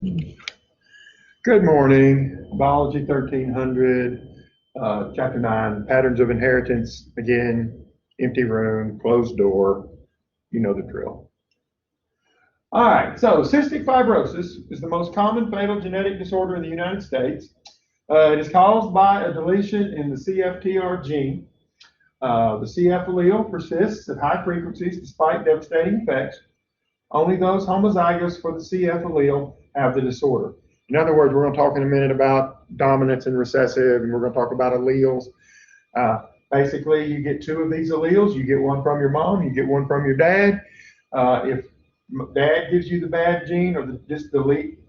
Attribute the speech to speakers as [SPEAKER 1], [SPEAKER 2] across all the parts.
[SPEAKER 1] Good morning. Biology 1300, Chapter 9, Patterns of Inheritance. Again, empty room, closed door. You know the drill. All right, so cystic fibrosis is the most common fatal genetic disorder in the United States. It is caused by a deletion in the CFTR gene. The CF allele persists at high frequencies despite devastating effects. Only those homozygous for the CF allele have the disorder. In other words, we're going to talk in a minute about dominance and recessive, and we're going to talk about alleles. Basically, you get two of these alleles. You get one from your mom, you get one from your dad. If dad gives you the bad gene or this deleted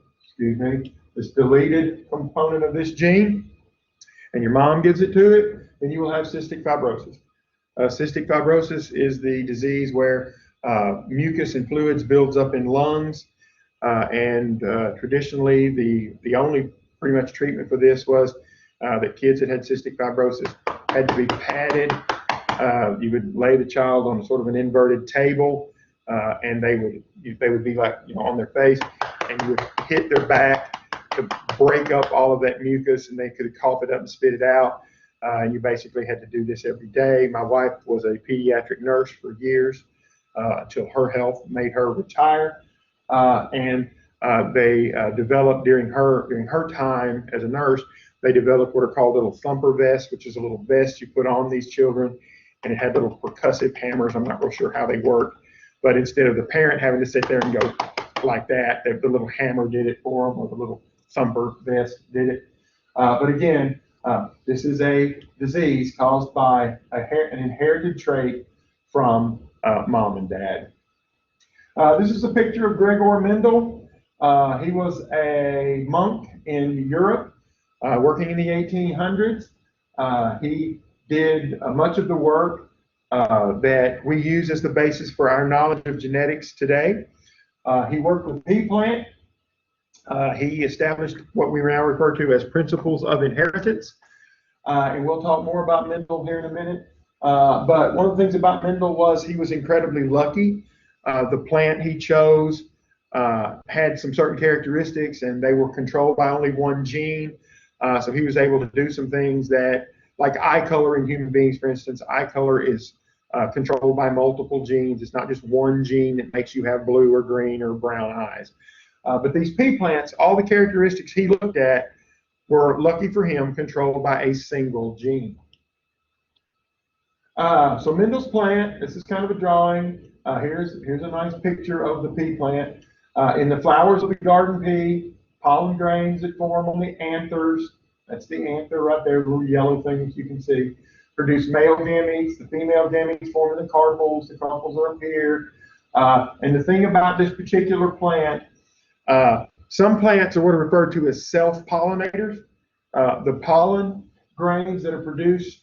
[SPEAKER 1] component of this gene, and your mom gives it to it, then you will have cystic fibrosis. Cystic fibrosis is the disease where mucus and fluids builds up in lungs, and traditionally the only pretty much treatment for this was that kids that had cystic fibrosis had to be padded. You would lay the child on sort of an inverted table, and they would be like, on their face, and you would hit their back to break up all of that mucus, and they could cough it up and spit it out. And you basically had to do this every day. My wife was a pediatric nurse for years until her health made her retire. And they developed during her time as a nurse, they developed what are called little thumper vests, which is a little vest you put on these children, and it had little percussive hammers. I'm not real sure how they work, but instead of the parent having to sit there and go like that, the little hammer did it for them, or the little thumper vest did it. But again, this is a disease caused by an inherited trait from mom and dad. This is a picture of Gregor Mendel. He was a monk in Europe, working in the 1800s. He did much of the work that we use as the basis for our knowledge of genetics today. He worked with pea plant. He established what we now refer to as principles of inheritance. And we'll talk more about Mendel here in a minute. But one of the things about Mendel was he was incredibly lucky. The plant he chose had some certain characteristics, and they were controlled by only one gene. So he was able to do some things that, like eye color in human beings, for instance, eye color is controlled by multiple genes. It's not just one gene that makes you have blue or green or brown eyes. But these pea plants, all the characteristics he looked at were, lucky for him, controlled by a single gene. So Mendel's plant, this is kind of a drawing. Here's a nice picture of the pea plant. In the flowers of the garden pea, pollen grains that form on the anthers, that's the anther right there, the little yellow thing that you can see, produce male gametes. The female gametes form in the carpels. The carpels are up here. And the thing about this particular plant, some plants are what are referred to as self-pollinators. The pollen grains that are produced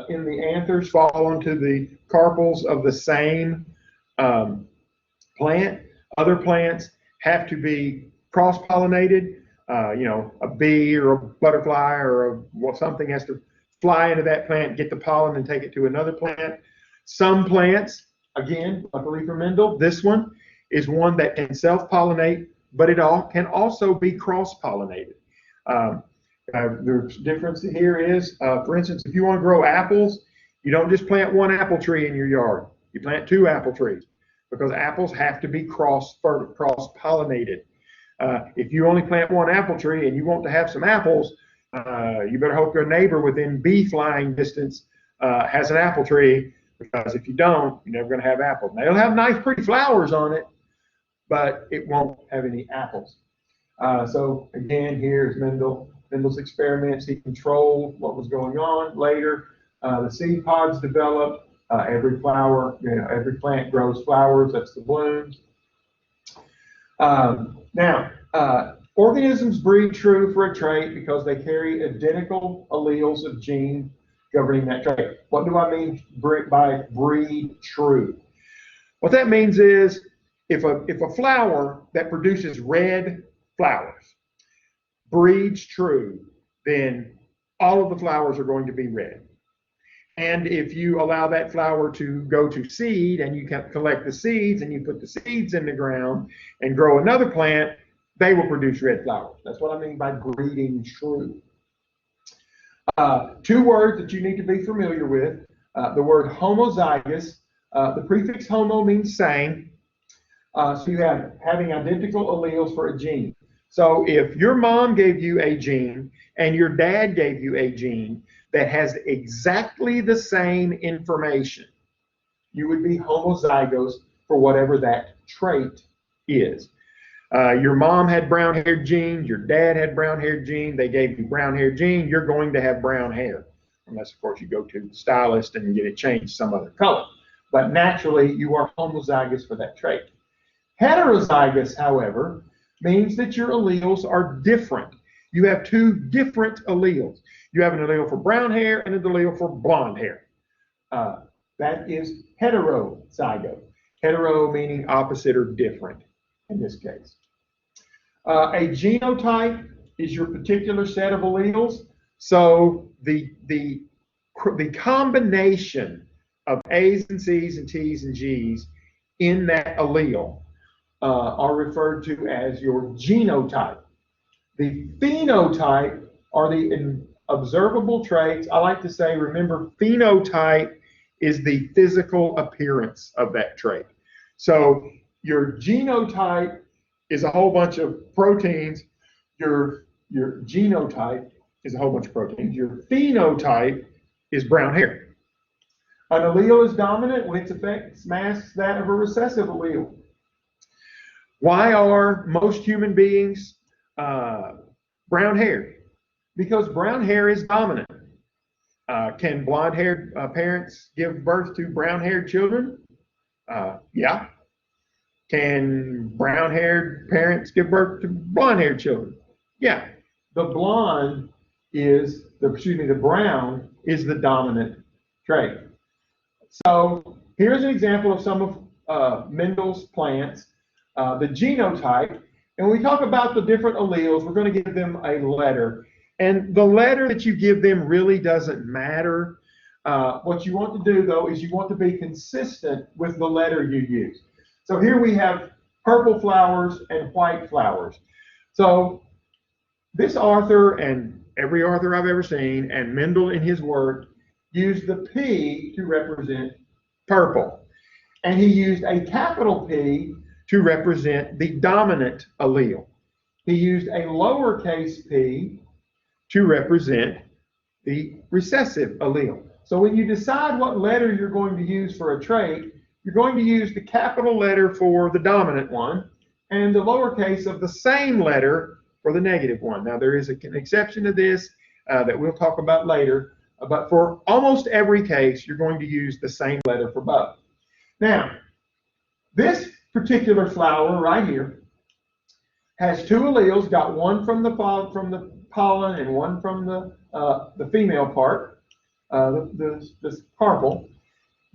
[SPEAKER 1] in the anthers fall onto the carpels of the same plant. Other plants have to be cross-pollinated. A bee or a butterfly or something has to fly into that plant, get the pollen, and take it to another plant. Some plants, again, luckily for Mendel, this one is one that can self-pollinate, but it can also be cross-pollinated. The difference here is, for instance, if you want to grow apples, you don't just plant one apple tree in your yard. You plant two apple trees, because apples have to be cross-pollinated. If you only plant one apple tree and you want to have some apples, you better hope your neighbor within bee flying distance has an apple tree, because if you don't, you're never going to have apples. Now, it'll have nice, pretty flowers on it, but it won't have any apples. So again, here's Mendel's experiments. He controlled what was going on. Later, the seed pods developed. Every flower, every plant grows flowers. That's the blooms. Now, organisms breed true for a trait because they carry identical alleles of genes governing that trait. What do I mean by breed true? What that means is if a flower that produces red flowers breeds true, then all of the flowers are going to be red. And if you allow that flower to go to seed, and you can collect the seeds and you put the seeds in the ground and grow another plant, they will produce red flowers. That's what I mean by breeding true. Two words that you need to be familiar with. The word homozygous. The prefix homo means same. So you have having identical alleles for a gene. So if your mom gave you a gene and your dad gave you a gene that has exactly the same information, you would be homozygous for whatever that trait is. Your mom had brown-haired genes, your dad had brown-haired gene, they gave you brown-haired gene, you're going to have brown hair. Unless, of course, you go to the stylist and get it changed some other color. But naturally, you are homozygous for that trait. Heterozygous, however, means that your alleles are different. You have two different alleles. You have an allele for brown hair and an allele for blonde hair. That is heterozygote. Hetero meaning opposite or different in this case. A genotype is your particular set of alleles. So the combination of A's and C's and T's and G's in that allele are referred to as your genotype. The phenotype are the observable traits. I like to say, remember, phenotype is the physical appearance of that trait. So your genotype is a whole bunch of proteins. Your genotype is a whole bunch of proteins. Your phenotype is brown hair. An allele is dominant when its effects masks that of a recessive allele. Why are most human beings brown hair? Because brown hair is dominant. Can blonde-haired parents give birth to brown-haired children? Yeah. Can brown-haired parents give birth to blonde-haired children? Yeah. The brown is the dominant trait. So here's an example of some of Mendel's plants, the genotype. And when we talk about the different alleles, we're going to give them a letter. And the letter that you give them really doesn't matter. What you want to do, though, is you want to be consistent with the letter you use. So here we have purple flowers and white flowers. So this author and every author I've ever seen, and Mendel in his work, used the P to represent purple. And he used a capital P to represent the dominant allele. He used a lowercase p to represent the recessive allele. So when you decide what letter you're going to use for a trait, you're going to use the capital letter for the dominant one and the lowercase of the same letter for the negative one. Now there is an exception to this that we'll talk about later, but for almost every case, you're going to use the same letter for both. Now, this particular flower right here has two alleles, got one from the pollen and one from the female part, this purple,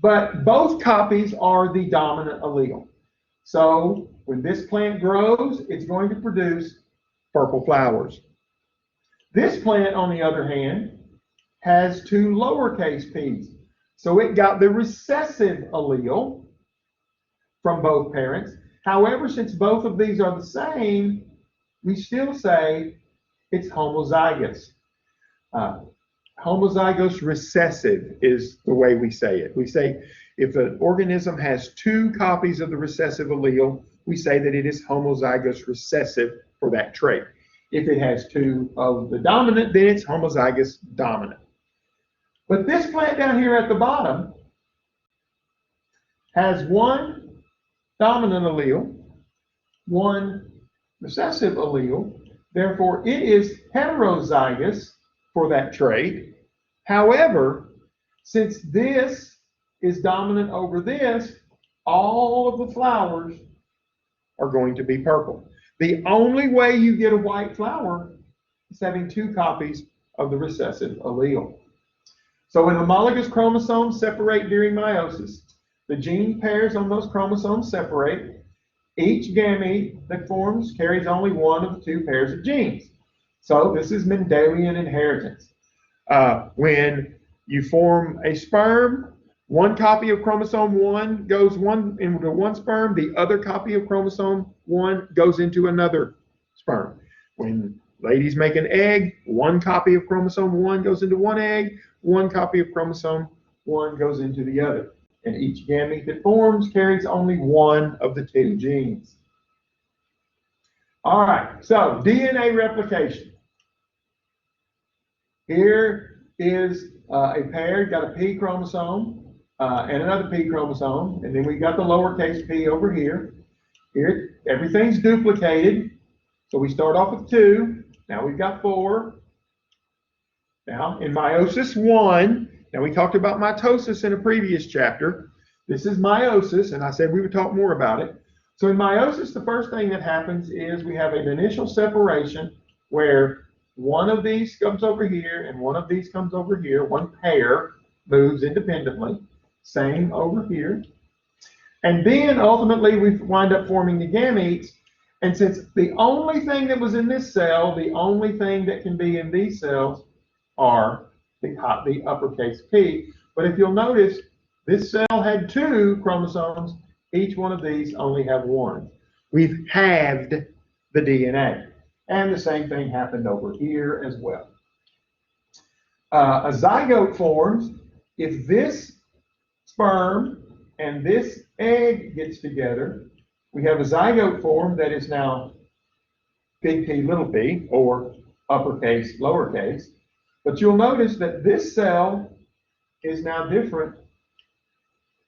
[SPEAKER 1] but both copies are the dominant allele. So when this plant grows, it's going to produce purple flowers. This plant, on the other hand, has two lowercase p's. So it got the recessive allele from both parents. However, since both of these are the same, we still say it's homozygous. Homozygous recessive is the way we say it. We say if an organism has two copies of the recessive allele, we say that it is homozygous recessive for that trait. If it has two of the dominant, then it's homozygous dominant. But this plant down here at the bottom has one dominant allele, one recessive allele. Therefore, it is heterozygous for that trait. However, since this is dominant over this, all of the flowers are going to be purple. The only way you get a white flower is having two copies of the recessive allele. So when homologous chromosomes separate during meiosis, the gene pairs on those chromosomes separate. Each gamete that forms carries only one of the two pairs of genes. So this is Mendelian inheritance. When you form a sperm, one copy of chromosome 1 goes into one sperm, the other copy of chromosome 1 goes into another sperm. When ladies make an egg, one copy of chromosome 1 goes into one egg, one copy of chromosome 1 goes into the other. And each gamete that forms carries only one of the two genes. All right, so DNA replication. Here is a pair, got a P chromosome and another P chromosome, and then we got the lowercase p over here. Here, everything's duplicated. So we start off with 2. Now we've got 4. Now in meiosis 1, now we talked about mitosis in a previous chapter. This is meiosis, and I said we would talk more about it. So in meiosis, the first thing that happens is we have an initial separation where one of these comes over here and one of these comes over here. One pair moves independently. Same over here. And then ultimately we wind up forming the gametes. And since the only thing that was in this cell, the only thing that can be in these cells are the uppercase P. But if you'll notice, this cell had 2 chromosomes. Each one of these only have 1. We've halved the DNA. And the same thing happened over here as well. A zygote forms if this sperm and this egg gets together. We have a zygote form that is now big P, little p, or uppercase, lowercase. But you'll notice that this cell is now different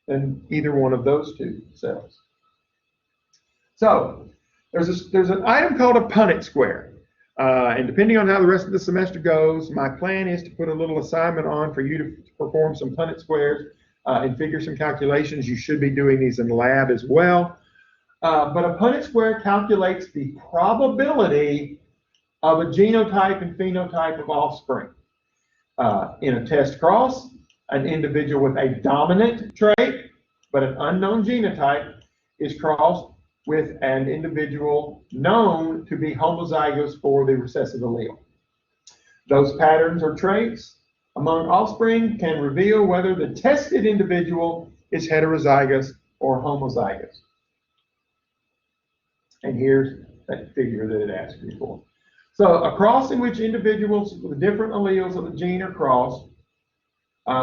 [SPEAKER 1] than either one of those 2 cells. So there's an item called a Punnett square. And depending on how the rest of the semester goes, my plan is to put a little assignment on for you to perform some Punnett squares and figure some calculations. You should be doing these in the lab as well. But a Punnett square calculates the probability of a genotype and phenotype of offspring. In a test cross, an individual with a dominant trait but an unknown genotype is crossed with an individual known to be homozygous for the recessive allele. Those patterns or traits among offspring can reveal whether the tested individual is heterozygous or homozygous. And here's that figure that it asked me for. So a cross in which individuals with different alleles of the gene are crossed.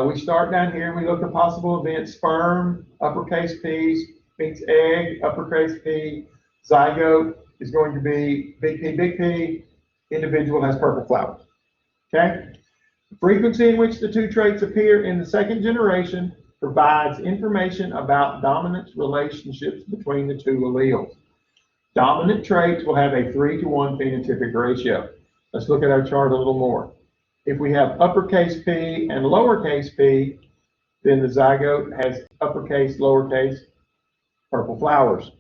[SPEAKER 1] We start down here and we look at possible events. Sperm, uppercase P, meets egg, uppercase P. Zygote is going to be big P, big P. Individual has purple flowers. Okay? The frequency in which the 2 traits appear in the second generation provides information about dominance relationships between the 2 alleles. Dominant traits will have a 3-to-1 phenotypic ratio. Let's look at our chart a little more. If we have uppercase P and lowercase p, then the zygote has uppercase, lowercase, purple flowers.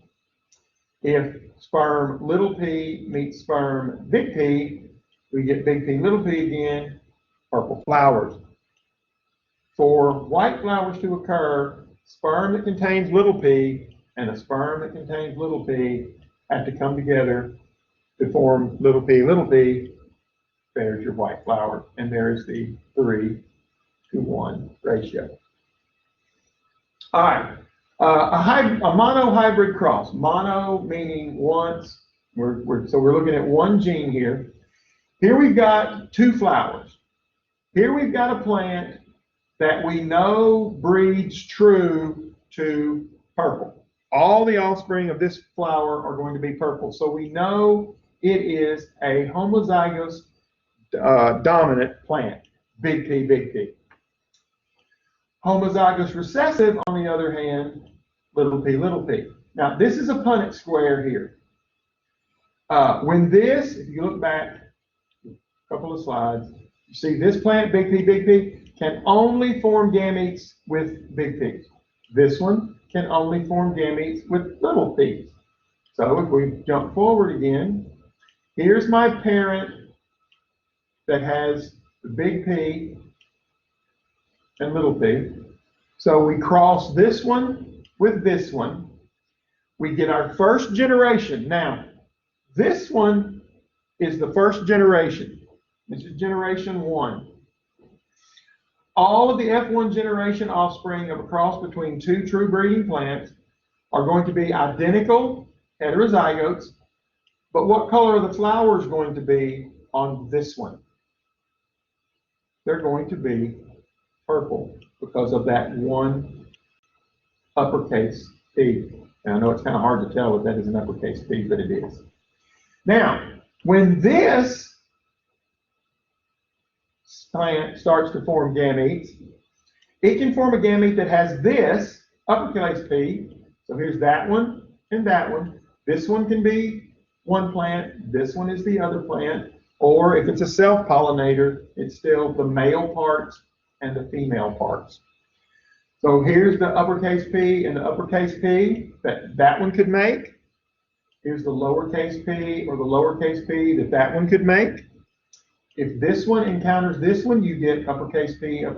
[SPEAKER 1] If sperm little p meets sperm big P, we get big P, little p again, purple flowers. For white flowers to occur, sperm that contains little p and a sperm that contains little p have to come together to form little p. There's your white flower, and there's the 3-to-1 ratio. All right, a monohybrid cross. Mono meaning once. So we're looking at one gene here. Here we've got 2 flowers. Here we've got a plant that we know breeds true to purple. All the offspring of this flower are going to be purple. So we know it is a homozygous dominant plant, big P, big P. Homozygous recessive, on the other hand, little p, little p. Now, this is a Punnett square here. When this, if you look back a couple of slides, you see this plant, big P, can only form gametes with big P's. This one can only form gametes with little p's. So if we jump forward again, here's my parent that has the big P and little p. So we cross this one with this one. We get our first generation. Now, this one is the first generation. This is generation 1. All of the F1 generation offspring of a cross between 2 true breeding plants are going to be identical heterozygotes But what color are the flowers going to be on this one? They're going to be purple because of that one uppercase P. And I know it's kind of hard to tell if that is an uppercase P, but it is. Now, when this plant starts to form gametes, it can form a gamete that has this uppercase P. So here's that one and that one. This one can be one plant. This one is the other plant. Or if it's a self-pollinator, it's still the male parts and the female parts. So here's the uppercase P and the uppercase P that one could make. Here's the lowercase p or the lowercase p that one could make. If this one encounters this one, you get uppercase P, or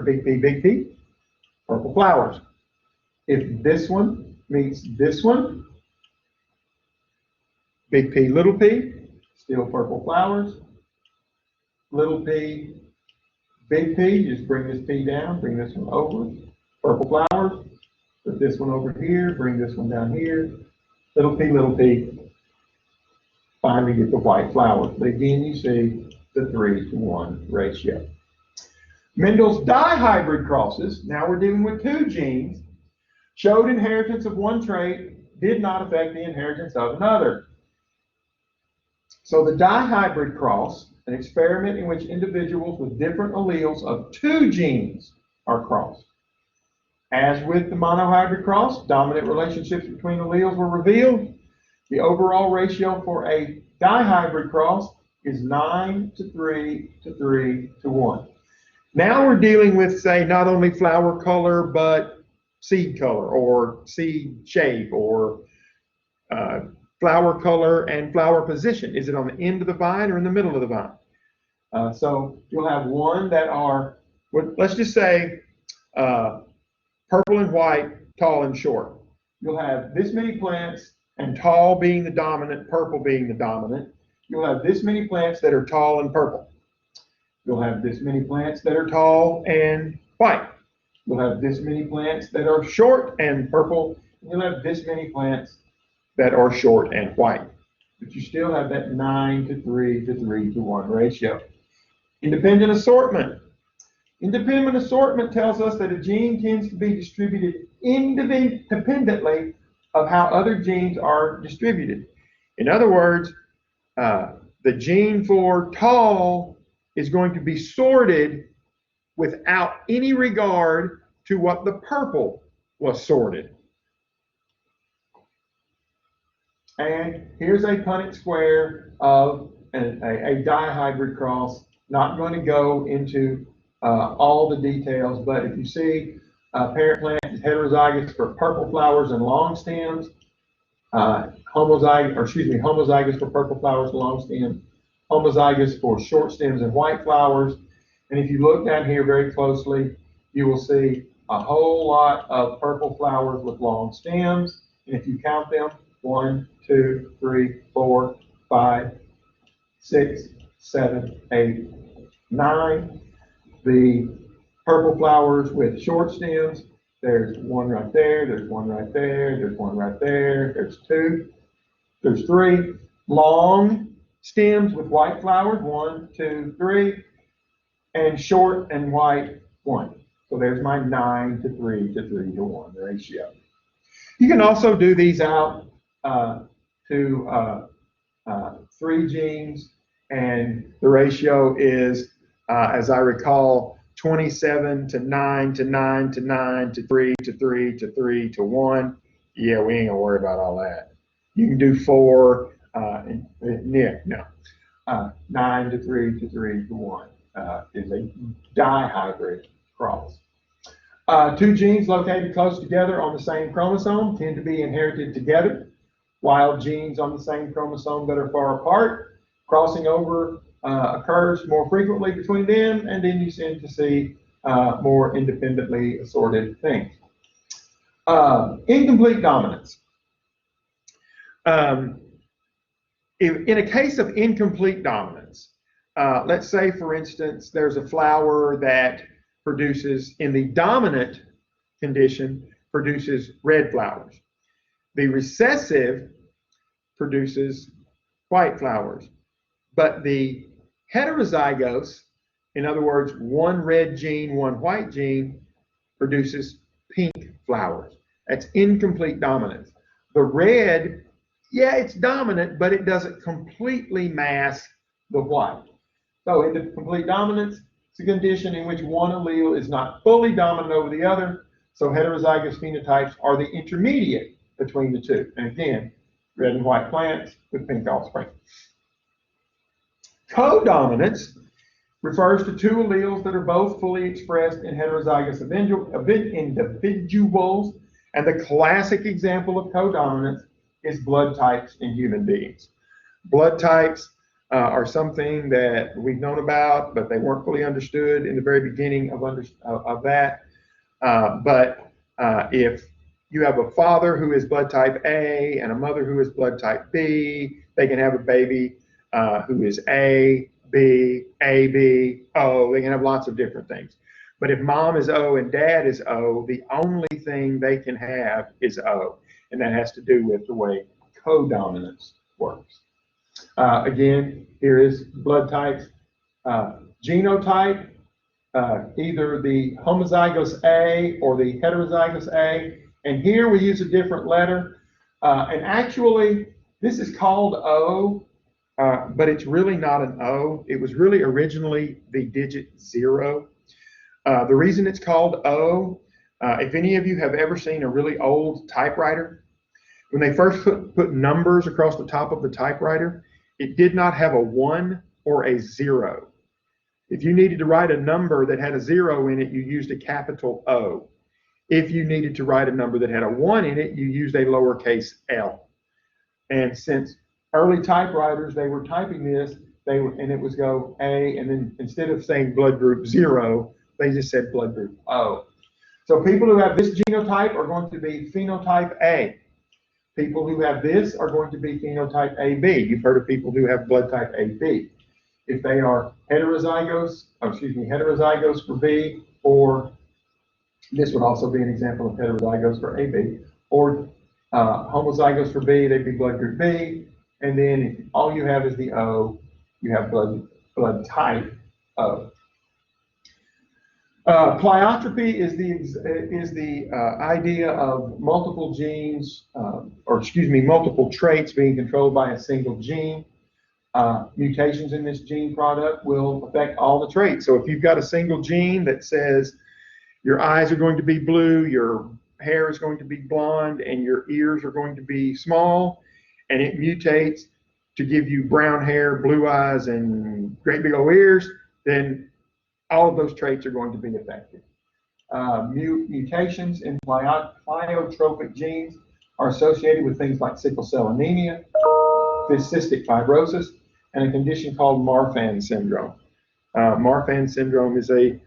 [SPEAKER 1] big P, purple flowers. If this one meets this one, big P, little p, still purple flowers. Little p, big P, just bring this P down, bring this one over, purple flowers. Put this one over here, bring this one down here. Little p, finally get the white flowers. But again, you see the 3-to-1 ratio. Mendel's dihybrid crosses, now we're dealing with two genes, showed inheritance of one trait, did not affect the inheritance of another. So the dihybrid cross, an experiment in which individuals with different alleles of two genes are crossed. As with the monohybrid cross, dominant relationships between alleles were revealed. The overall ratio for a dihybrid cross is 9-to-3-to-3-to-1. Now we're dealing with, say, not only flower color, but seed color or seed shape or flower color and flower position. Is it on the end of the vine or in the middle of the vine? So you'll have one that are, let's just say, purple and white, tall and short. You'll have this many plants, and tall being the dominant, purple being the dominant. You'll have this many plants that are tall and purple. You'll have this many plants that are tall and white. You'll have this many plants that are short and purple. And you'll have this many plants that are short and white. But you still have that 9-to-3-to-3-to-1 ratio. Independent assortment. Independent assortment tells us that a gene tends to be distributed independently of how other genes are distributed. In other words, the gene for tall is going to be sorted without any regard to what the purple was sorted. And here's a Punnett square of a dihybrid cross. Not going to go into all the details, but if you see parent plant is heterozygous for purple flowers and long stems, homozygous for purple flowers and long stems, homozygous for short stems and white flowers. And if you look down here very closely, you will see a whole lot of purple flowers with long stems. And if you count them, 1, 2, 3, 4, 5, 6, 7, 8, 9. The purple flowers with short stems, there's one right there, there's one right there, there's one right there, there's 2, there's 3. Long stems with white flowers, 1, 2, 3, and short and white, 1. So there's my 9-to-3-to-3-to-1 ratio. You can also do these out to 3 genes, and the ratio is, as I recall, 27-to-9-to-9-to-9-to-3-to-3-to-3-to-1. Yeah, we ain't gonna worry about all that. You can do 4, 9-to-3-to-3-to-1 is a dihybrid cross. 2 genes located close together on the same chromosome tend to be inherited together, while genes on the same chromosome that are far apart, crossing over occurs more frequently between them, and then you tend to see more independently assorted things. Incomplete dominance. In a case of incomplete dominance, let's say, for instance, there's a flower that produces, in the dominant condition, produces red flowers. The recessive produces white flowers. But the heterozygous, in other words, one red gene, one white gene, produces pink flowers. That's incomplete dominance. The red, yeah, it's dominant, but it doesn't completely mask the white. So incomplete dominance, it's a condition in which one allele is not fully dominant over the other. So heterozygous phenotypes are the intermediate between the two. And again, red and white plants with pink offspring. Codominance refers to two alleles that are both fully expressed in heterozygous individuals. And the classic example of codominance is blood types in human beings. Blood types are something that we've known about, but they weren't fully understood in the very beginning of that. But if you have a father who is blood type A and a mother who is blood type B, they can have a baby who is A, B, O. They can have lots of different things. But if mom is O and dad is O, the only thing they can have is O. And that has to do with the way codominance works. Again, here is blood types. Genotype, either the homozygous A or the heterozygous A. And here we use a different letter. And actually, this is called O, but it's really not an O. It was really originally the digit 0. The reason it's called O, if any of you have ever seen a really old typewriter, when they first put numbers across the top of the typewriter, it did not have a 1 or a 0. If you needed to write a number that had a 0 in it, you used a capital O. If you needed to write a number that had a 1 in it, you used a lowercase l. And since early typewriters, they were typing this, and it was go A, and then instead of saying blood group 0, they just said blood group O. So people who have this genotype are going to be phenotype A. People who have this are going to be phenotype AB. You've heard of people who have blood type AB. If they are heterozygous for B, or this would also be an example of heterozygous for AB, or homozygous for B, they'd be blood group B. And then if all you have is the O, you have blood type O. Pleiotropy is the idea of multiple genes, multiple traits being controlled by a single gene. Mutations in this gene product will affect all the traits. So if you've got a single gene that says your eyes are going to be blue, your hair is going to be blonde, and your ears are going to be small, and it mutates to give you brown hair, blue eyes, and great big old ears, then all of those traits are going to be affected. Mutations in pleiotropic genes are associated with things like sickle cell anemia, cystic fibrosis, and a condition called Marfan syndrome. Marfan syndrome is a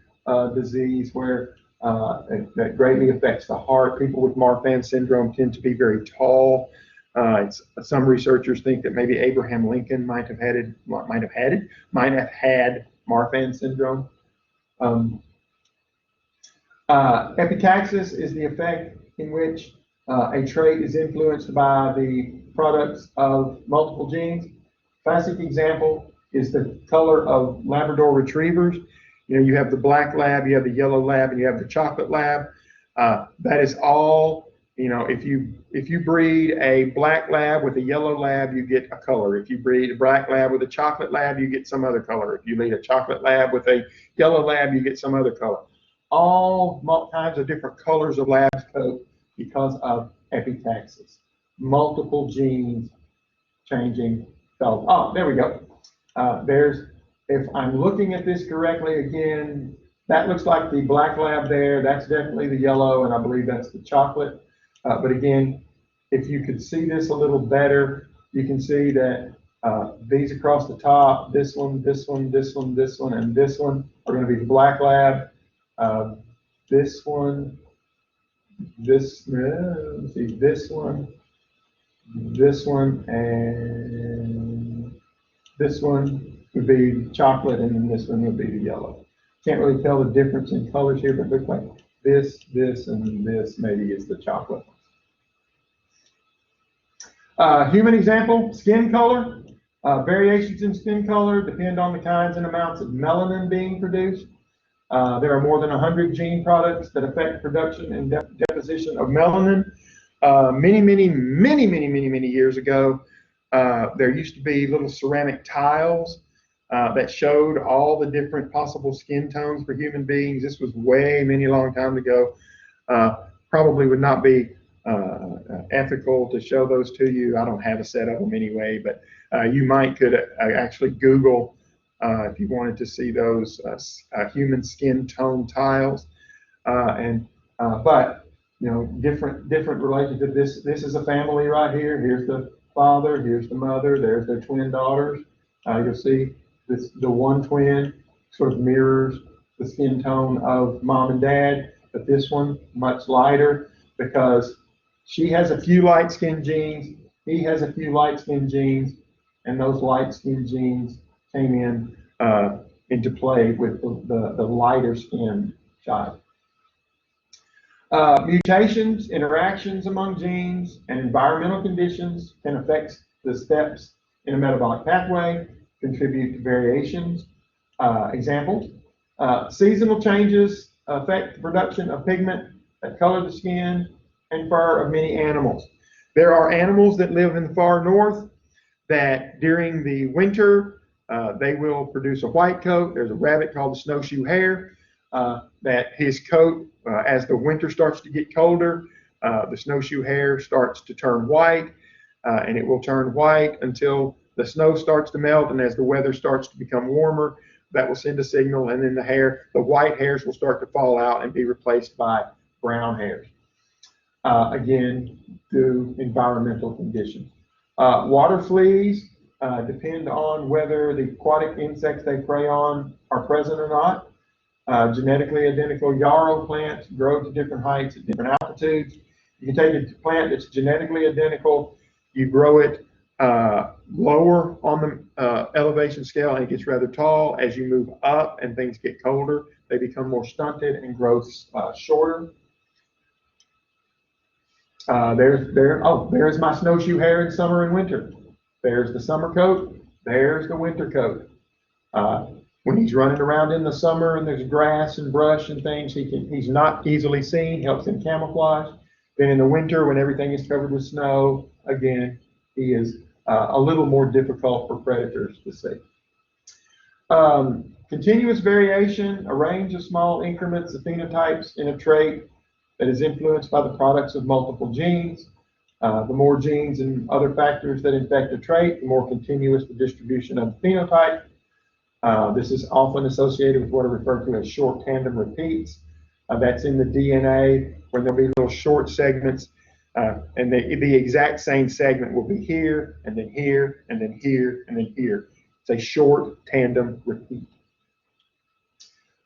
[SPEAKER 1] disease where that greatly affects the heart. People with Marfan syndrome tend to be very tall. Some researchers think that maybe Abraham Lincoln might have had Marfan syndrome. Epitaxis is the effect in which a trait is influenced by the products of multiple genes. Classic example is the color of Labrador retrievers. You know, you have the black lab, you have the yellow lab, and you have the chocolate lab. That is all, you know, if you breed a black lab with a yellow lab, you get a color. If you breed a black lab with a chocolate lab, you get some other color. If you breed a chocolate lab with a yellow lab, you get some other color. All kinds of different colors of labs coat because of epitaxis. Multiple genes changing cells. Oh, there we go. If I'm looking at this correctly, again, that looks like the black lab there. That's definitely the yellow, and I believe that's the chocolate. But again, if you could see this a little better, you can see that these across the top, this one, this one, this one, this one, and this one are going to be the black lab. This one, this one, and this one would be chocolate, and then this one would be the yellow. Can't really tell the difference in colors here, but it looks like this, and this maybe is the chocolate. Human example, skin color. Variations in skin color depend on the kinds and amounts of melanin being produced. There are more than 100 gene products that affect production and deposition of melanin. Many years ago, there used to be little ceramic tiles that showed all the different possible skin tones for human beings. This was long time ago. Probably would not be ethical to show those to you. I don't have a set of them anyway, but you could actually Google if you wanted to see those human skin tone tiles. But you know, different related. This is a family right here. Here's the father. Here's the mother. There's their twin daughters. You'll see the one twin sort of mirrors the skin tone of mom and dad, but this one much lighter because she has a few light skin genes. He has a few light skin genes, and those light skin genes came into play with the lighter skinned child. Mutations, interactions among genes, and environmental conditions can affect the steps in a metabolic pathway, contribute to variations. Examples, seasonal changes affect the production of pigment that color the skin and fur of many animals. There are animals that live in the far north that during the winter, they will produce a white coat. There's a rabbit called the snowshoe hare that his coat, as the winter starts to get colder, the snowshoe hare starts to turn white, and it will turn white until the snow starts to melt, and as the weather starts to become warmer, that will send a signal, and then the white hairs will start to fall out and be replaced by brown hairs. Again, due environmental conditions. Water fleas depend on whether the aquatic insects they prey on are present or not. Genetically identical yarrow plants grow to different heights at different altitudes. You can take a plant that's genetically identical, you grow it lower on the elevation scale, and it gets rather tall. As you move up and things get colder, they become more stunted and grow shorter. There's my snowshoe hare in summer and winter. There's the summer coat. There's the winter coat. When he's running around in the summer and there's grass and brush and things, he's not easily seen, helps him camouflage. Then in the winter, when everything is covered with snow, again, he is a little more difficult for predators to see. Continuous variation, a range of small increments of phenotypes in a trait that is influenced by the products of multiple genes. The more genes and other factors that infect a trait, the more continuous the distribution of the phenotype. This is often associated with what are referred to as short tandem repeats. That's in the DNA, where there'll be little short segments, and the exact same segment will be here, and then here, and then here, and then here. It's a short tandem repeat.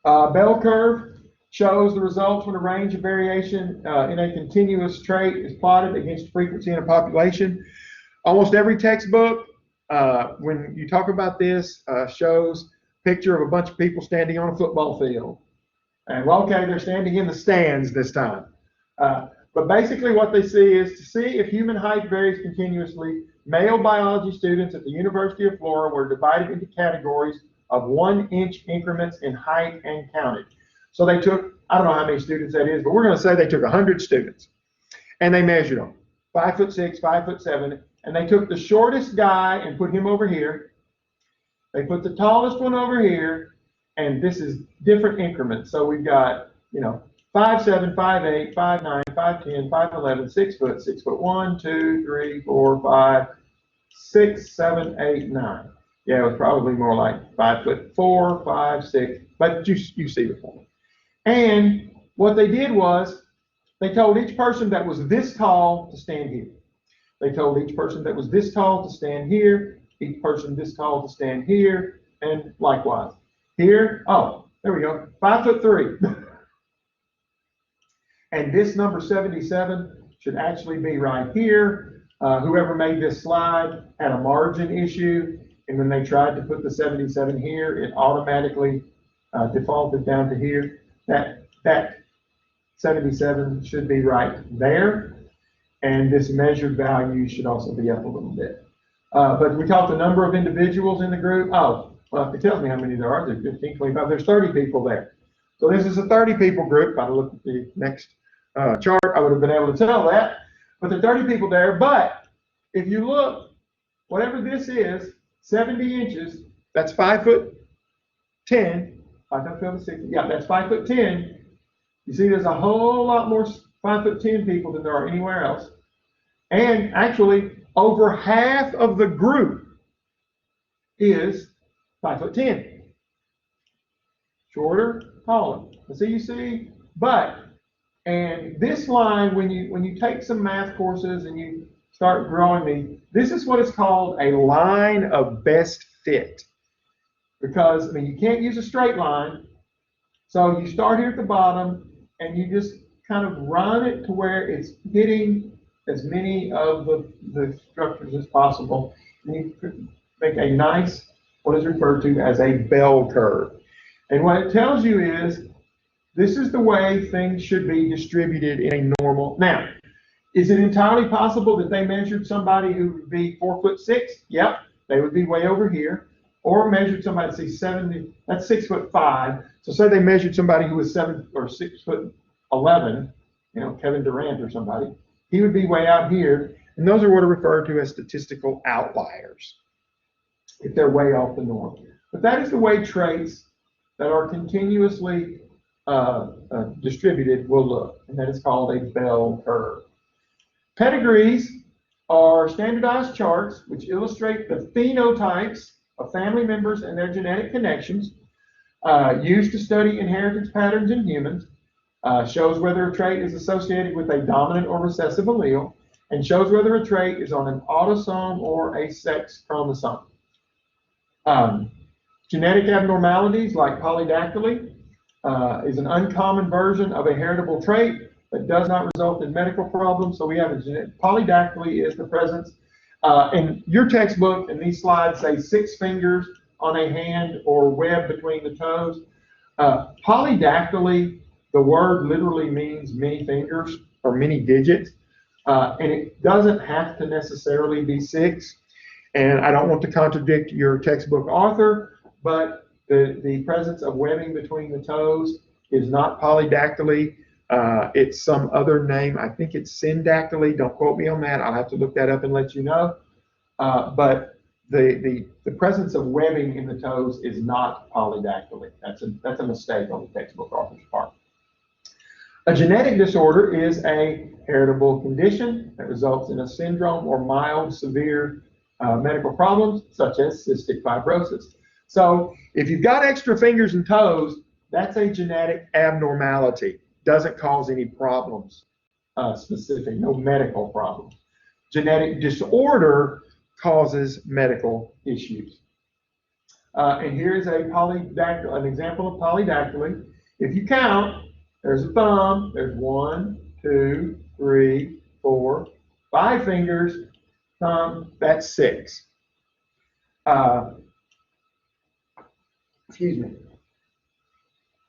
[SPEAKER 1] Bell curve shows the results when a range of variation in a continuous trait is plotted against frequency in a population. Almost every textbook, when you talk about this, shows a picture of a bunch of people standing on a football field. And well, okay, they're standing in the stands this time. But basically what they see is to see if human height varies continuously. Male biology students at the University of Florida were divided into categories of 1-inch increments in height and counted. So they took, I don't know how many students that is, but we're going to say they took 100 students and they measured them, 5'6", 5'7", and they took the shortest guy and put him over here. They put the tallest one over here, and this is different increments. So we've got, 5'7", 5'8", 5'9", 5'10", 5'11", 6 foot, 6 foot 1, 2, 3, 4, 5, 6, 7, 8, 9. Yeah, it was probably more like 5'4", 5, 6, but you see the point. And what they did was they told each person that was this tall to stand here. They told each person that was this tall to stand here, each person this tall to stand here, and likewise. Here, there we go, 5'3". And this number 77 should actually be right here. Whoever made this slide had a margin issue, and when they tried to put the 77 here, it automatically defaulted down to here. That 77 should be right there, and this measured value should also be up a little bit. But we talked the number of individuals in the group. Oh, well, it tells me how many there are. There's 15, 25. There's 30 people there. So this is a 30 people group. If I look at the next chart, I would have been able to tell that. But there are 30 people there. But if you look, whatever this is, 70 inches, that's 5'10". 5'6". Yeah, that's 5'10". You see, there's a whole lot more 5'10" people than there are anywhere else. And actually, over half of the group is 5'10". Shorter, taller. So you see, and this line, when you take some math courses and you start drawing this is what is called a line of best fit. Because, I mean, you can't use a straight line. So you start here at the bottom and you just kind of run it to where it's hitting as many of the structures as possible. And you make a nice, what is referred to as a bell curve. And what it tells you is, this is the way things should be distributed in a normal. Now, is it entirely possible that they measured somebody who would be 4'6"? Yep, they would be way over here. Or measured somebody, say 70, that's 6'5". So say they measured somebody who was 7 or 6'11", you know, Kevin Durant or somebody, he would be way out here. And those are what are referred to as statistical outliers, if they're way off the norm. But that is the way traits that are continuously distributed will look, and that is called a bell curve. Pedigrees are standardized charts which illustrate the phenotypes of family members and their genetic connections, used to study inheritance patterns in humans, shows whether a trait is associated with a dominant or recessive allele, and shows whether a trait is on an autosome or a sex chromosome. Genetic abnormalities like polydactyly is an uncommon version of a heritable trait that does not result in medical problems. So we have polydactyly is the presence. In your textbook, and these slides say 6 fingers on a hand or web between the toes. Polydactyly, the word literally means many fingers or many digits, and it doesn't have to necessarily be 6. And I don't want to contradict your textbook author, but the presence of webbing between the toes is not polydactyly. It's some other name. I think it's syndactyly. Don't quote me on that. I'll have to look that up and let you know. But the presence of webbing in the toes is not polydactyly. That's a mistake on the textbook author's part. A genetic disorder is a heritable condition that results in a syndrome or mild, severe medical problems, such as cystic fibrosis. So if you've got extra fingers and toes, that's a genetic abnormality. Doesn't cause any problems, specific, no medical problems. Genetic disorder causes medical issues. And here's an example of polydactyly. If you count, there's a thumb, there's 1, 2, 3, 4, 5 fingers, thumb, that's 6. Excuse me.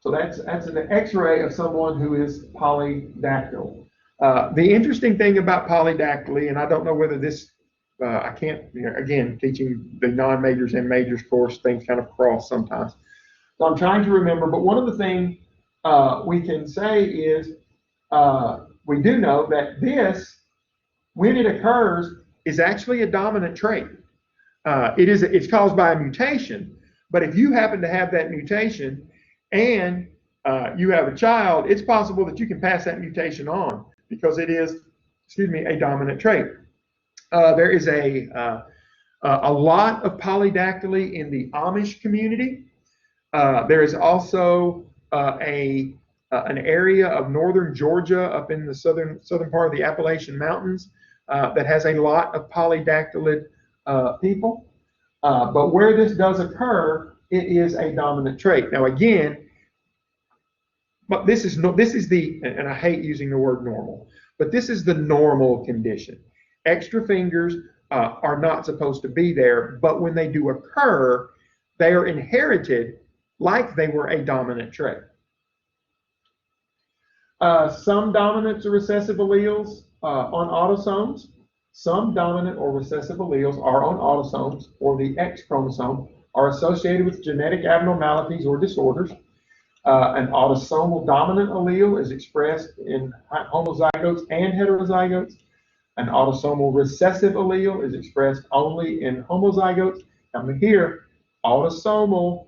[SPEAKER 1] So that's an X-ray of someone who is polydactyl. The interesting thing about polydactyly, and I don't know whether this, I can't, again, teaching the non-majors and majors course, things kind of cross sometimes. So I'm trying to remember, but one of the things we can say is we do know that this, when it occurs, is actually a dominant trait. It's caused by a mutation, but if you happen to have that mutation and you have a child, it's possible that you can pass that mutation on because it is, a dominant trait. There is a lot of polydactyly in the Amish community. There is also an area of northern Georgia up in the southern part of the Appalachian Mountains that has a lot of polydactylid people. But where this does occur, it is a dominant trait. Now again, but this is the, and I hate using the word normal, but this is the normal condition. Extra fingers are not supposed to be there, but when they do occur, they are inherited like they were a dominant trait. Some dominant or recessive alleles on autosomes. Some dominant or recessive alleles are on autosomes or the X chromosome, are associated with genetic abnormalities or disorders. An autosomal dominant allele is expressed in homozygotes and heterozygotes. An autosomal recessive allele is expressed only in homozygotes. Now here, autosomal,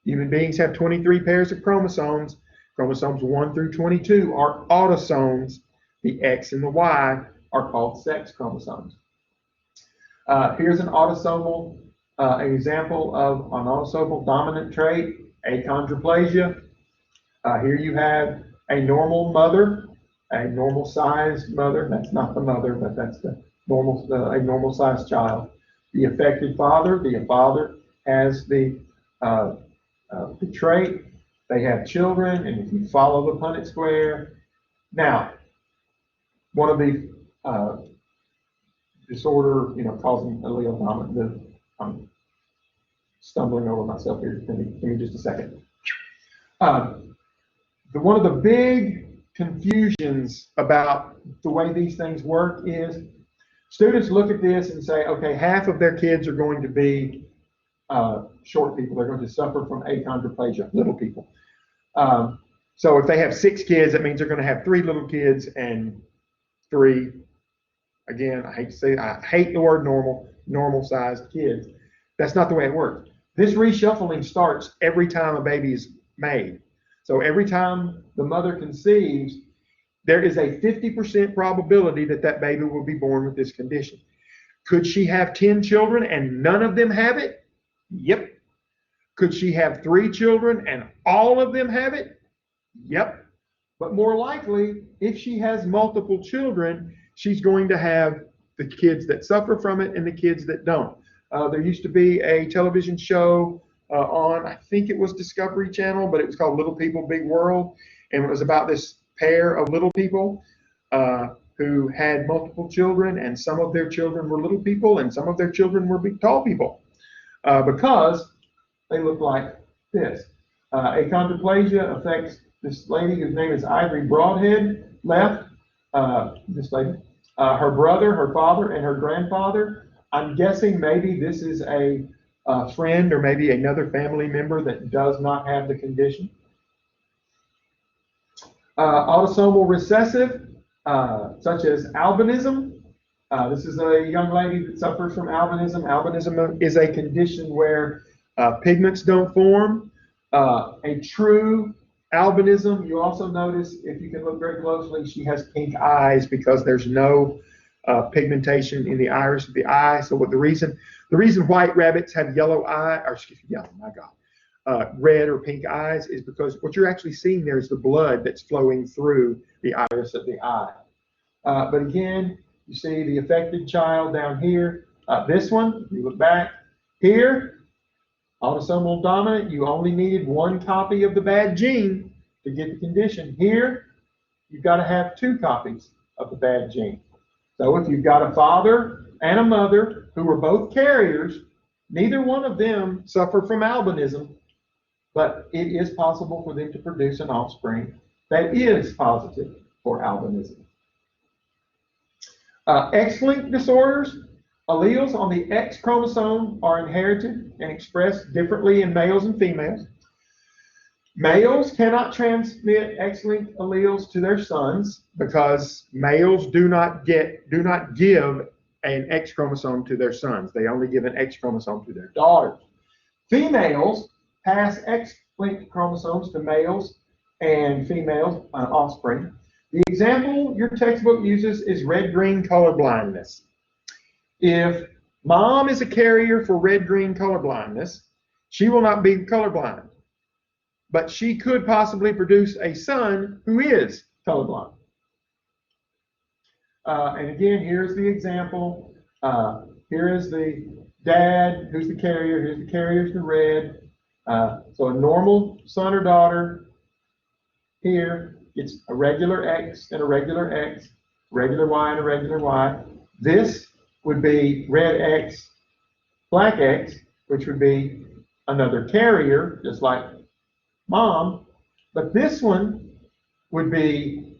[SPEAKER 1] human beings have 23 pairs of chromosomes. Chromosomes 1 through 22 are autosomes. The X and the Y are called sex chromosomes. Here's an autosomal, an example of an autosomal dominant trait, achondroplasia. Here you have a normal mother, a normal sized mother. That's not the mother, but that's the normal, a normal sized child. The affected father, the father has the trait. They have children, and if you follow the Punnett square. Now, one of the disorder, causing allele dominant, I'm stumbling over myself here. Give me just a second. One of the big confusions about the way these things work is students look at this and say, okay, half of their kids are going to be short people. They're going to suffer from achondroplasia, little people. So if they have 6 kids, that means they're going to have 3 little kids and 3, again, I hate the word normal sized kids. That's not the way it works. This reshuffling starts every time a baby is made. So every time the mother conceives, there is a 50% probability that that baby will be born with this condition. Could she have 10 children and none of them have it? Yep. Could she have 3 children and all of them have it? Yep. But more likely, if she has multiple children, she's going to have the kids that suffer from it and the kids that don't. There used to be a television show on, I think it was Discovery Channel, but it was called Little People, Big World. And it was about this pair of little people who had multiple children, and some of their children were little people and some of their children were big, tall people because they look like this. Achondroplasia affects this lady whose name is Ivory Broadhead, left, this lady, her brother, her father, and her grandfather. I'm guessing maybe this is a friend or maybe another family member that does not have the condition. Autosomal recessive, such as albinism. This is a young lady that suffers from albinism. Albinism is a condition where pigments don't form. A true albinism, you also notice, if you can look very closely, she has pink eyes because there's no pigmentation in the iris of the eye. So what the reason white rabbits have yellow eye, or excuse me, yellow, my God, red or pink eyes is because what you're actually seeing there is the blood that's flowing through the iris of the eye. But again, you see the affected child down here. This one, if you look back here, autosomal dominant, you only needed 1 copy of the bad gene to get the condition. Here, you've got to have 2 copies of the bad gene. So if you've got a father and a mother who are both carriers, neither one of them suffer from albinism, but it is possible for them to produce an offspring that is positive for albinism. X-linked disorders. Alleles on the X chromosome are inherited and expressed differently in males and females. Males cannot transmit X-linked alleles to their sons because males do not give an X chromosome to their sons. They only give an X chromosome to their daughters. Females pass X-linked chromosomes to males and females offspring. The example your textbook uses is red-green color blindness. If mom is a carrier for red-green color blindness, she will not be colorblind, but she could possibly produce a son who is colorblind. And again, here's the example. Here is the dad, who's the carrier. Here's the carrier's the red. So a normal son or daughter here gets a regular X and a regular X, regular Y and a regular Y. This would be red X, black X, which would be another carrier, just like mom. But this one would be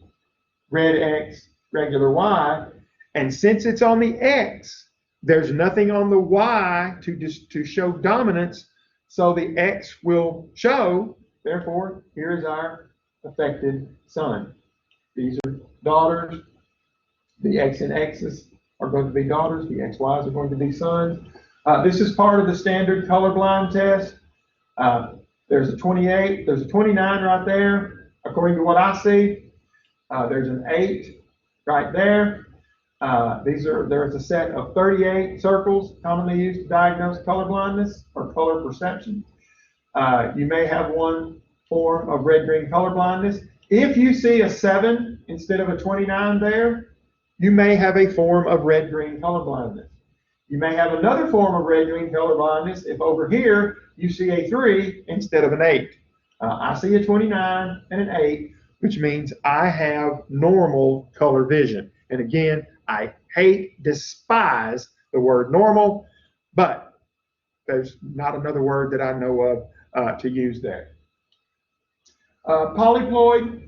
[SPEAKER 1] red X, regular Y. And since it's on the X, there's nothing on the Y to show dominance, so the X will show. Therefore, here is our affected son. These are daughters. The X and X's are going to be daughters. The XYs are going to be sons. This is part of the standard colorblind test. There's a 28. There's a 29 right there, according to what I see. There's an 8 right there. There's a set of 38 circles commonly used to diagnose color blindness or color perception. You may have one form of red-green color blindness. If you see a 7 instead of a 29 there, you may have a form of red-green color blindness. You may have another form of red-green color blindness if over here you see a 3 instead of an 8. I see a 29 and an 8, which means I have normal color vision. And again, I despise the word normal, but there's not another word that I know of to use there. Polyploid,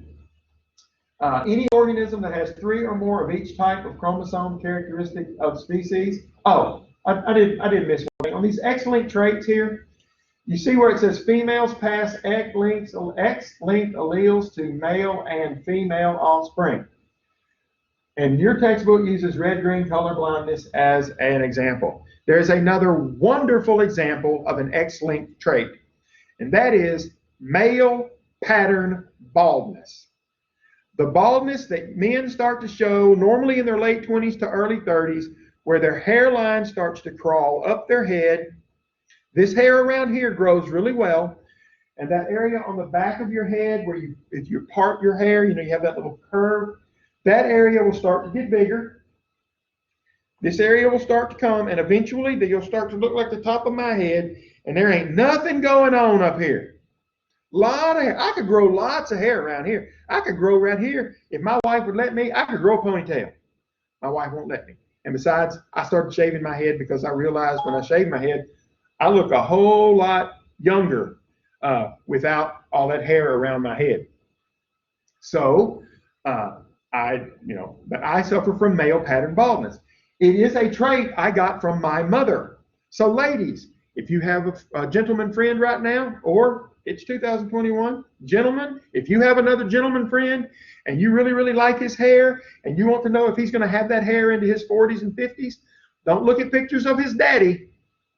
[SPEAKER 1] any organism that has 3 or more of each type of chromosome characteristic of species. Oh, I did miss one. On these X-linked traits here, you see where it says females pass X-linked alleles to male and female offspring. And your textbook uses red-green color blindness as an example. There's another wonderful example of an X-linked trait, and that is male pattern baldness. The baldness that men start to show normally in their late 20s to early 30s, where their hairline starts to crawl up their head. This hair around here grows really well, and that area on the back of your head where if you part your hair, you have that little curve, that area will start to get bigger. This area will start to come, and eventually you'll start to look like the top of my head, and there ain't nothing going on up here. Lot of hair. I could grow lots of hair around here. I could grow right here. If my wife would let me, I could grow a ponytail. My wife won't let me. And besides, I started shaving my head because I realized when I shaved my head, I look a whole lot younger without all that hair around my head. So, but I suffer from male pattern baldness. It is a trait I got from my mother. So ladies, if you have a gentleman friend right now, or it's 2021, gentlemen, if you have another gentleman friend and you really, really like his hair and you want to know if he's going to have that hair into his 40s and 50s, don't look at pictures of his daddy.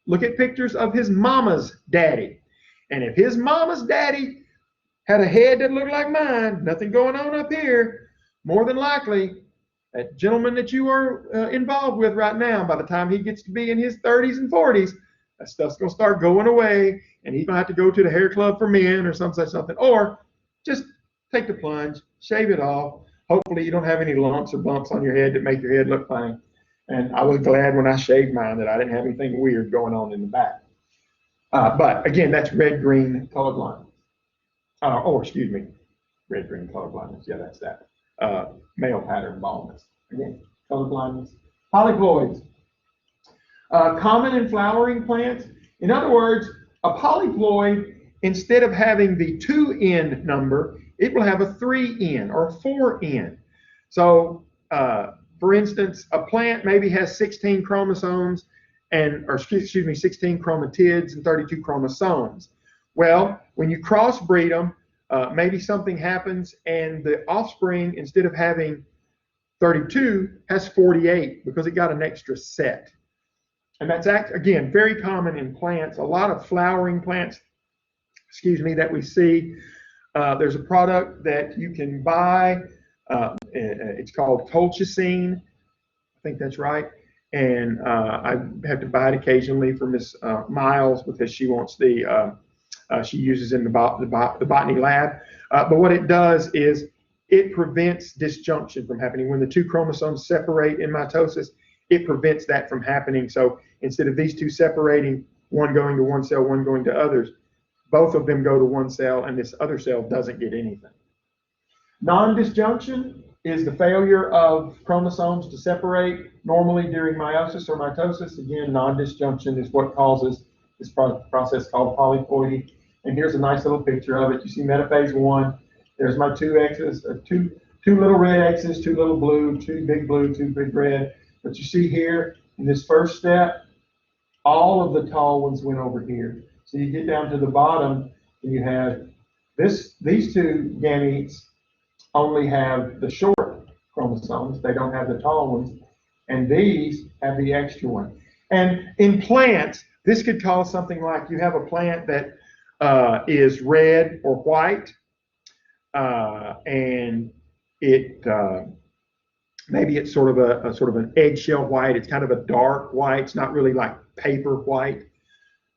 [SPEAKER 1] Look at pictures of his mama's daddy. And if his mama's daddy had a head that looked like mine, nothing going on up here, more than likely, that gentleman that you are involved with right now, by the time he gets to be in his 30s and 40s, that stuff's going to start going away, and he's going to have to go to the hair club for men or something, or just take the plunge, shave it off. Hopefully you don't have any lumps or bumps on your head that make your head look funny. And I was glad when I shaved mine that I didn't have anything weird going on in the back. But again, that's red-green color blindness. Red-green color blindness. Yeah, that's that. Male pattern baldness. Again, color blindness. Polyploids. Common in flowering plants. In other words, a polyploid, instead of having the 2N number, it will have a 3N or 4N. So, for instance, a plant maybe has 16 chromosomes 16 chromatids and 32 chromosomes. Well, when you crossbreed them, maybe something happens and the offspring, instead of having 32, has 48 because it got an extra set. And that's, again, very common in plants. A lot of flowering plants, that we see. There's a product that you can buy. It's called colchicine. I think that's right. And I have to buy it occasionally for Miss Miles because she wants she uses it in the botany lab. But what it does is it prevents disjunction from happening. When the 2 chromosomes separate in mitosis, it prevents that from happening. So instead of these 2 separating, one going to one cell, one going to others, both of them go to one cell and this other cell doesn't get anything. Non-disjunction is the failure of chromosomes to separate normally during meiosis or mitosis. Again, non-disjunction is what causes this process called polyploidy. And here's a nice little picture of it. You see metaphase 1. There's my 2 X's, 2 two little red X's, two little blue, two big red. But you see here in this first step, all of the tall ones went over here. So you get down to the bottom and you have these two gametes only have the short chromosomes. They don't have the tall ones. And these have the extra one. And in plants, this could cause something like you have a plant that is red or white, and it maybe it's sort of an eggshell white. It's kind of a dark white. It's not really like paper white.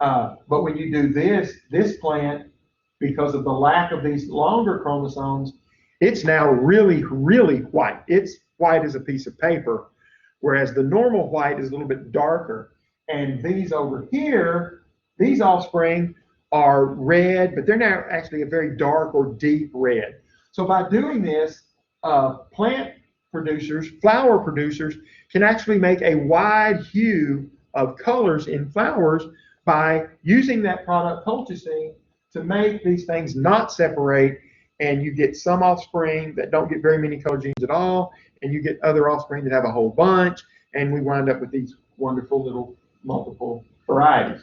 [SPEAKER 1] But when you do this plant, because of the lack of these longer chromosomes, it's now really, really white. It's white as a piece of paper, whereas the normal white is a little bit darker. And these over here, these offspring are red, but they're now actually a very dark or deep red. So by doing this, plant producers, flower producers, can actually make a wide hue of colors in flowers by using that product colchicine to make these things not separate, and you get some offspring that don't get very many color genes at all, and you get other offspring that have a whole bunch, and we wind up with these wonderful little multiple varieties.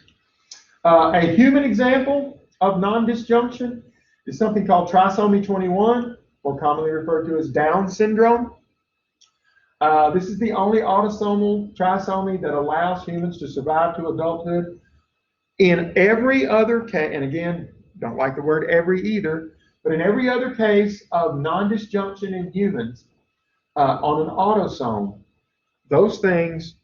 [SPEAKER 1] A human example of non-disjunction is something called trisomy 21, more commonly referred to as Down syndrome. This is the only autosomal trisomy that allows humans to survive to adulthood. In every other case, and again, don't like the word every either, but in every other case of non-disjunction in humans on an autosome, those things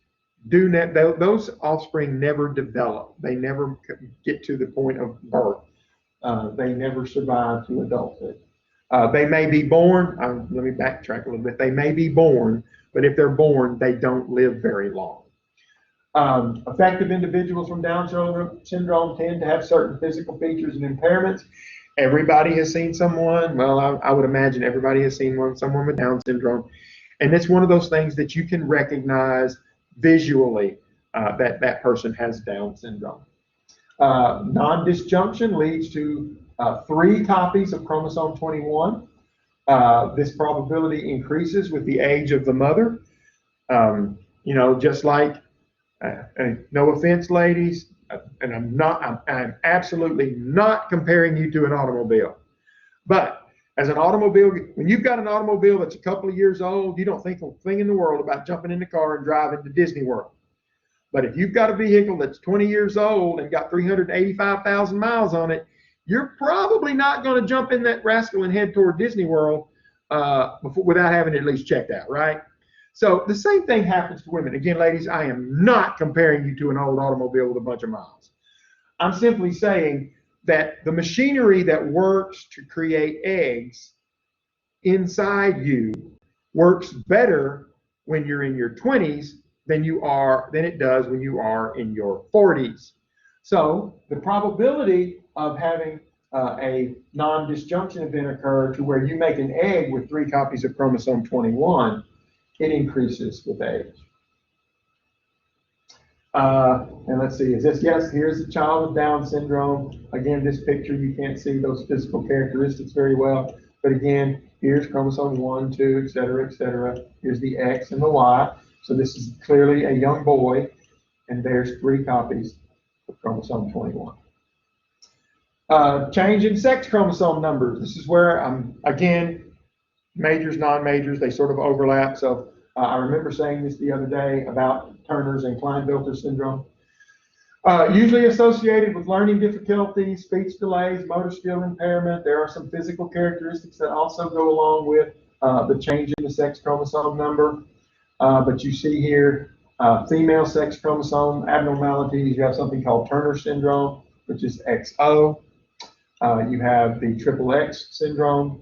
[SPEAKER 1] those offspring never develop. They never get to the point of birth. They never survive to adulthood. They may be born, let me backtrack a little bit. They may be born, but if they're born, they don't live very long. Affective individuals from Down syndrome tend to have certain physical features and impairments. Everybody has seen someone, well, I would imagine everybody has seen someone with Down syndrome. And it's one of those things that you can recognize visually that person has Down syndrome. Non-disjunction leads to 3 copies of chromosome 21. This probability increases with the age of the mother. Just like, no offense, ladies, and I'm absolutely not comparing you to an automobile. But as an automobile, when you've got an automobile that's a couple of years old, you don't think a thing in the world about jumping in the car and driving to Disney World. But if you've got a vehicle that's 20 years old and got 385,000 miles on it, you're probably not going to jump in that rascal and head toward Disney World without having it at least checked out, right? So the same thing happens to women. Again, ladies, I am not comparing you to an old automobile with a bunch of miles. I'm simply saying that the machinery that works to create eggs inside you works better when you're in your 20s than it does when you are in your 40s. So the probability of having a non-disjunction event occur to where you make an egg with 3 copies of chromosome 21, it increases with age. And let's see, yes, here's a child with Down syndrome. Again, this picture, you can't see those physical characteristics very well. But again, here's chromosome 1, 2, et cetera, et cetera. Here's the X and the Y. So this is clearly a young boy. And there's 3 copies of chromosome 21. Change in sex chromosome numbers. This is where, again, majors, non-majors, they sort of overlap. So I remember saying this the other day about Turner's and Klinefelter syndrome. Usually associated with learning difficulties, speech delays, motor skill impairment. There are some physical characteristics that also go along with the change in the sex chromosome number. But you see here, female sex chromosome abnormalities. You have something called Turner syndrome, which is XO. You have the triple X syndrome.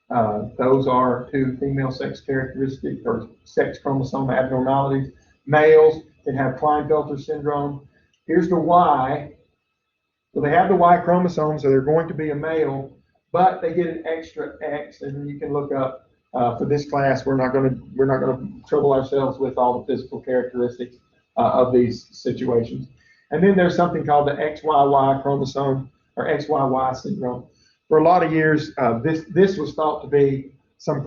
[SPEAKER 1] Those are 2 female sex characteristics or sex chromosome abnormalities. Males can have Klinefelter syndrome. Here's the Y. So they have the Y chromosome, so they're going to be a male, but they get an extra X, and you can look up for this class. We're not going to trouble ourselves with all the physical characteristics of these situations. And then there's something called the XYY chromosome or XYY syndrome. For a lot of years, this was thought to be some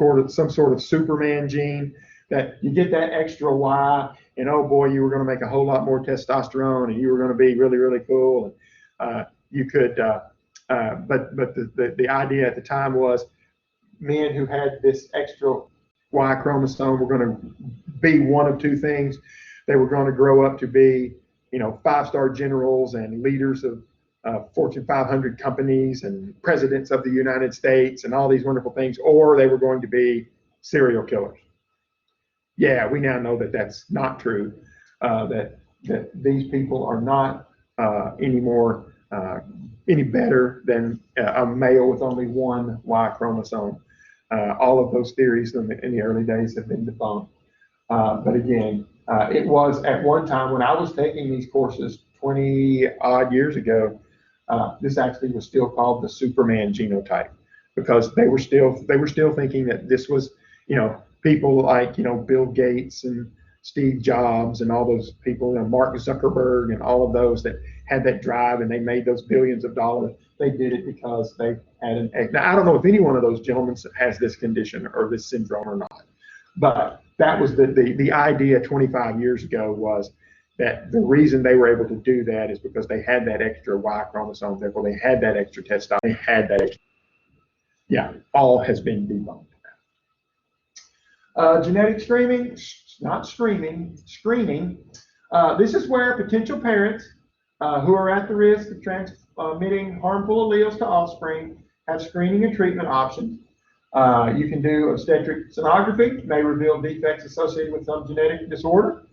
[SPEAKER 1] sort of Superman gene, that you get that extra Y, and oh boy, you were going to make a whole lot more testosterone, and you were going to be really, really cool. And you could, but the idea at the time was men who had this extra Y chromosome were going to be one of two things. They were going to grow up to be, you know, 5-star generals and leaders of Fortune 500 companies and presidents of the United States and all these wonderful things, or they were going to be serial killers. Yeah, we now know that that's not true, that these people are not any better than a male with only one Y chromosome. All of those theories in the early days have been debunked. But again, it was at one time when I was taking these courses 20 odd years ago, this actually was still called the Superman genotype, because they were still thinking that this was, you know, people like, you know, Bill Gates and Steve Jobs and all those people, you know, Mark Zuckerberg and all of those that had that drive and they made those billions of dollars. They did it because they had an egg. Now, I don't know if any one of those gentlemen has this condition or this syndrome or not, but that was the idea 25 years ago, was that the reason they were able to do that is because they had that extra Y chromosome, therefore they had that extra testosterone, they had that extra. Yeah, all has been debunked. Genetic screening, not screening. This is where potential parents who are at the risk of transmitting harmful alleles to offspring have screening and treatment options. You can do obstetric sonography, may reveal defects associated with some genetic disorder.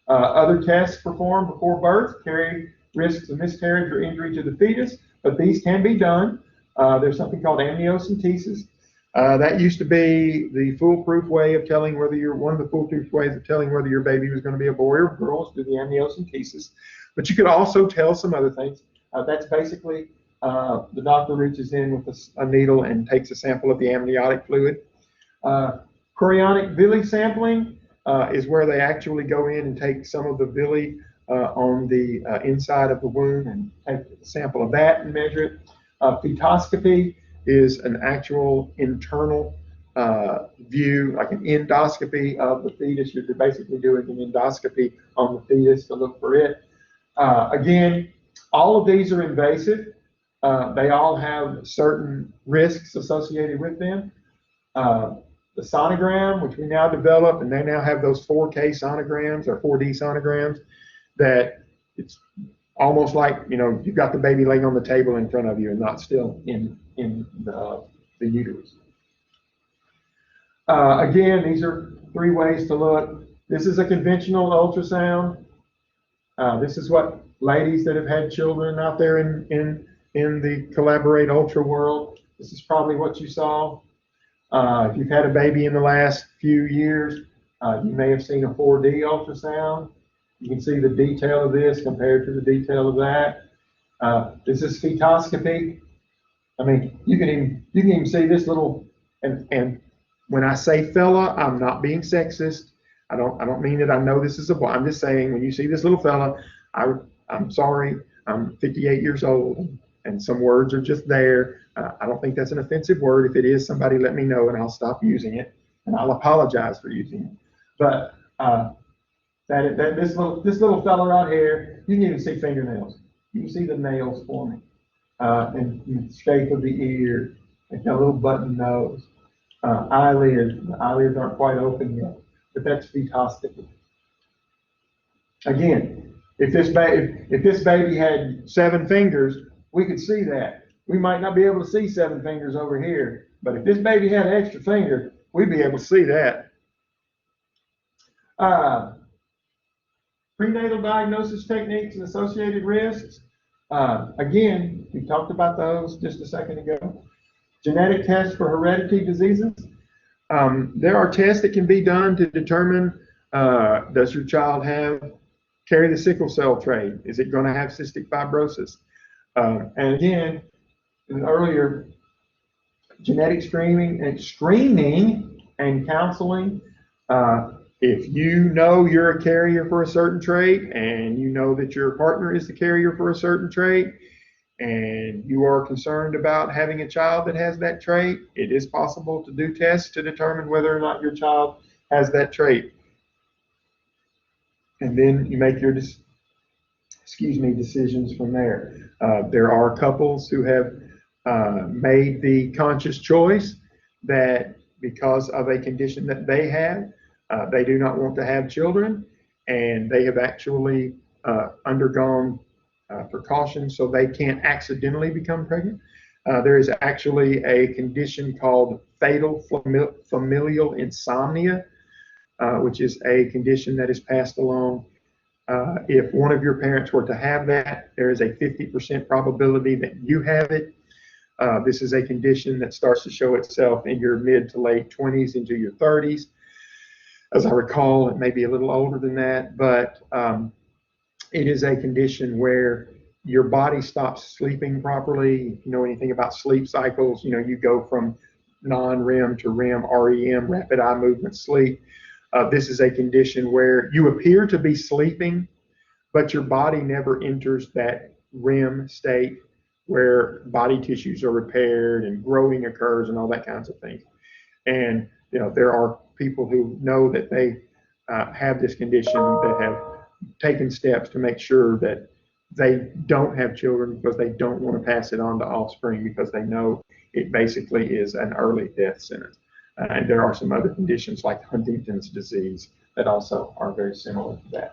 [SPEAKER 1] Other tests performed before birth carry risks of miscarriage or injury to the fetus, but these can be done. There's something called amniocentesis. That used to be the foolproof way of telling whether one of the foolproof ways of telling whether your baby was going to be a boy or a girl, is through the amniocentesis. But you could also tell some other things. That's basically the doctor reaches in with a needle and takes a sample of the amniotic fluid. Chorionic villi sampling is where they actually go in and take some of the villi on the inside of the womb and take a sample of that and measure it. Fetoscopy is an actual internal view, like an endoscopy of the fetus. You're basically doing an endoscopy on the fetus to look for it. Again, all of these are invasive. They all have certain risks associated with them. The sonogram, which we now develop, and they now have those 4K sonograms or 4D sonograms, that it's almost like, you know, you've got the baby laying on the table in front of you and not still in the uterus. Again, these are 3 ways to look. This is a conventional ultrasound. This is what ladies that have had children out there in the Collaborate Ultra world, this is probably what you saw. If you've had a baby in the last few years, you may have seen a 4D ultrasound. You can see the detail of this compared to the detail of that. This is fetoscopy. I mean, you can even see this little, and when I say fella, I'm not being sexist. I don't mean that I know this is a boy. I'm just saying, when you see this little fella, I'm sorry, I'm 58 years old, and some words are just there. I don't think that's an offensive word. If it is, somebody let me know and I'll stop using it, and I'll apologize for using it. But this little fella right here, you can even see fingernails. You can see the nails forming, and the shape of the ear, and a little button nose. Eyelids. The eyelids aren't quite open yet, but that's fetoscopy. Again, if this baby had 7 fingers, we could see that. We might not be able to see 7 fingers over here, but if this baby had an extra finger, we'd be able to see that. Prenatal diagnosis techniques and associated risks. Again, we talked about those just a second ago. Genetic tests for hereditary diseases. There are tests that can be done to determine, does your child carry the sickle cell trait? Is it going to have cystic fibrosis? And again, earlier, genetic screening and counseling. If you know you're a carrier for a certain trait and you know that your partner is the carrier for a certain trait, and you are concerned about having a child that has that trait, it is possible to do tests to determine whether or not your child has that trait. And then you make your decisions from there. There are couples who have made the conscious choice that because of a condition that they have, they do not want to have children, and they have actually undergone precautions so they can't accidentally become pregnant. There is actually a condition called fatal familial insomnia, which is a condition that is passed along. If one of your parents were to have that, there is a 50% probability that you have it. This is a condition that starts to show itself in your mid to late 20s into your 30s. As I recall, it may be a little older than that, but it is a condition where your body stops sleeping properly. If you know anything about sleep cycles, you go from non-REM to REM, rapid eye movement sleep. This is a condition where you appear to be sleeping, but your body never enters that REM state where body tissues are repaired and growing occurs and all that kinds of things. And there are people who know that they have this condition that have taken steps to make sure that they don't have children because they don't want to pass it on to offspring, because they know it basically is an early death sentence. And there are some other conditions like Huntington's disease that also are very similar to that.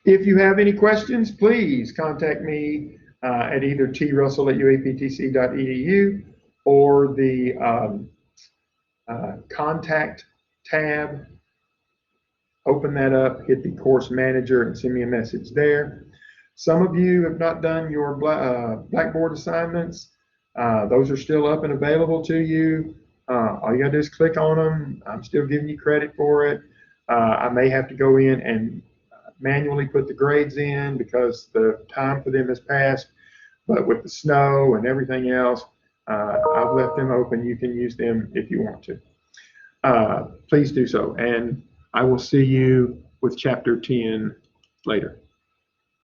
[SPEAKER 1] If you have any questions, please contact me at either trussell@uaptc.edu or the contact tab. Open that up, hit the course manager, and send me a message there. Some of you have not done your Blackboard assignments. Those are still up and available to you. All you gotta do is click on them. I'm still giving you credit for it. I may have to go in and manually put the grades in because the time for them has passed, but with the snow and everything else, I've left them open. You can use them if you want to. Please do so, and I will see you with chapter 10 later.